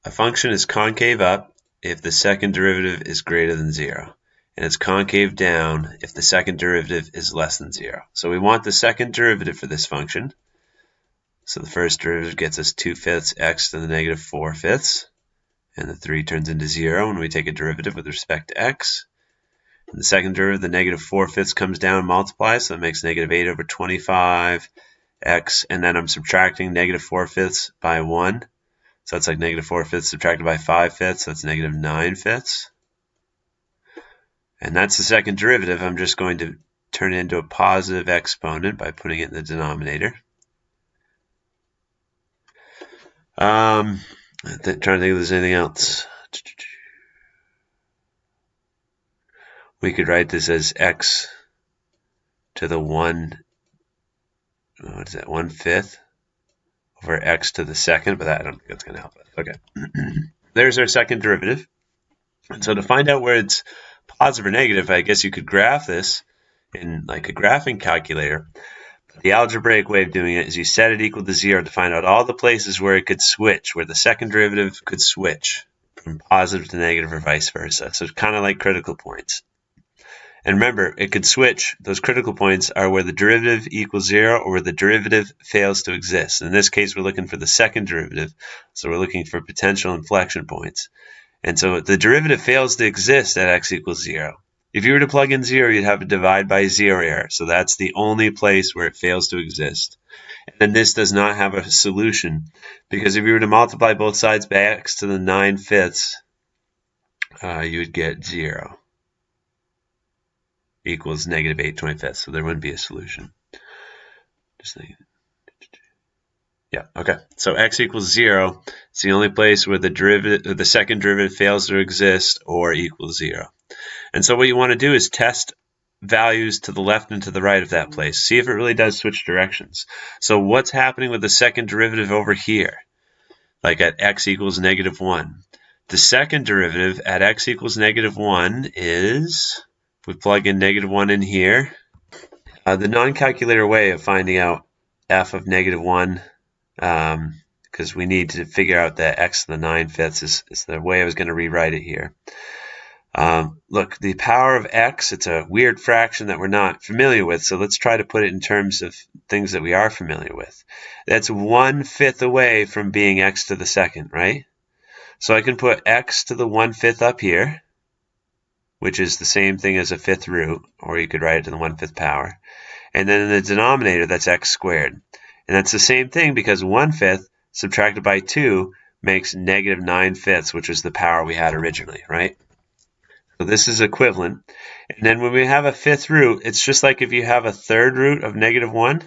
A function is concave up if the second derivative is greater than 0. And it's concave down if the second derivative is less than 0. So we want the second derivative for this function. So the first derivative gets us 2/5 x to the negative 4/5. And the 3 turns into 0 when we take a derivative with respect to x. And the second derivative, the negative 4/5 comes down and multiplies, so that makes negative 8 over 25 x. And then I'm subtracting negative 4/5 by 1. So that's like negative 4/5 subtracted by 5/5, so that's negative 9/5. And that's the second derivative. I'm just going to turn it into a positive exponent by putting it in the denominator. Trying to think if there's anything else. We could write this as x to the 1/5 over x to the second, but I don't think that's going to help us. Okay. There's our second derivative. And so to find out where it's positive or negative, I guess you could graph this in like a graphing calculator. The algebraic way of doing it is you set it equal to 0 to find out all the places where it could switch, where the second derivative could switch from positive to negative or vice versa. So it's kind of like critical points. And remember, it could switch. Those critical points are where the derivative equals 0 or where the derivative fails to exist. In this case, we're looking for the second derivative. So we're looking for potential inflection points. And so the derivative fails to exist at x equals 0. If you were to plug in 0, you'd have to divide by 0 error. So that's the only place where it fails to exist. And then this does not have a solution, because if you were to multiply both sides by x to the 9/5, you would get 0 equals negative 8/25. So there wouldn't be a solution. Just thinking. Yeah, okay. So x equals 0. It's the only place where the second derivative fails to exist or equals 0. And so what you want to do is test values to the left and to the right of that place. See if it really does switch directions. So what's happening with the second derivative over here? Like at x equals negative 1. The second derivative at x equals negative 1 is, if we plug in negative 1 in here, the non-calculator way of finding out f of negative 1, because we need to figure out that x to the 9/5 is the way I was going to rewrite it here. Look, the power of x, it's a weird fraction that we're not familiar with, so let's try to put it in terms of things that we are familiar with. That's 1/5 away from being x to the second, right? So I can put x to the 1/5 up here, which is the same thing as a fifth root, or you could write it to the 1/5 power. And then in the denominator, that's x squared. And that's the same thing because 1/5 subtracted by 2 makes negative 9/5, which is the power we had originally, right? So this is equivalent. And then when we have a fifth root, it's just like if you have a third root of negative 1.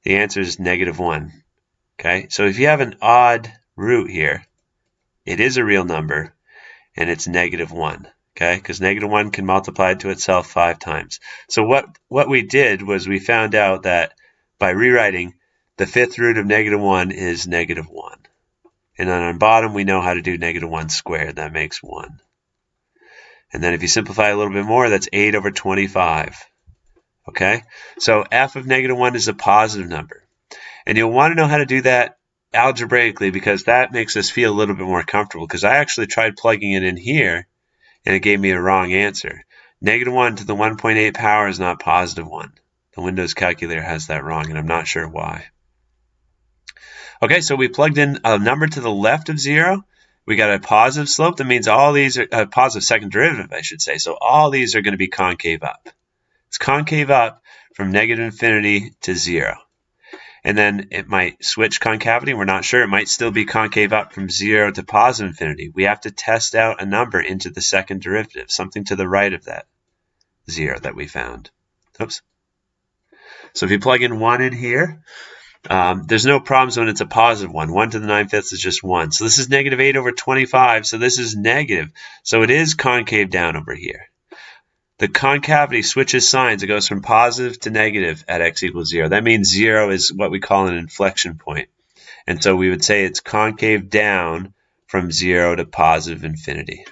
The answer is negative 1. Okay, so if you have an odd root here, it is a real number, and it's negative 1. Okay, because negative 1 can multiply to itself 5 times. So what we did was we found out that by rewriting, the fifth root of negative 1 is negative 1. And then on bottom, we know how to do negative 1 squared. That makes 1. And then if you simplify a little bit more, that's 8 over 25. Okay? So f of negative 1 is a positive number. And you'll want to know how to do that algebraically because that makes us feel a little bit more comfortable. Because I actually tried plugging it in here, and it gave me a wrong answer. Negative 1 to the 1.8 power is not positive 1. The Windows calculator has that wrong, and I'm not sure why. Okay, so we plugged in a number to the left of 0. We got a positive slope. That means all these are a positive second derivative, I should say. So all these are going to be concave up. It's concave up from negative infinity to 0. And then it might switch concavity. We're not sure. It might still be concave up from 0 to positive infinity. We have to test out a number into the second derivative, something to the right of that 0 that we found. Oops. So if you plug in 1 in here, there's no problems when it's a positive 1. 1 to the 9/5 is just 1. So this is negative 8 over 25. So this is negative. So it is concave down over here. The concavity switches signs. It goes from positive to negative at x equals 0. That means 0 is what we call an inflection point. And so we would say it's concave down from 0 to positive infinity.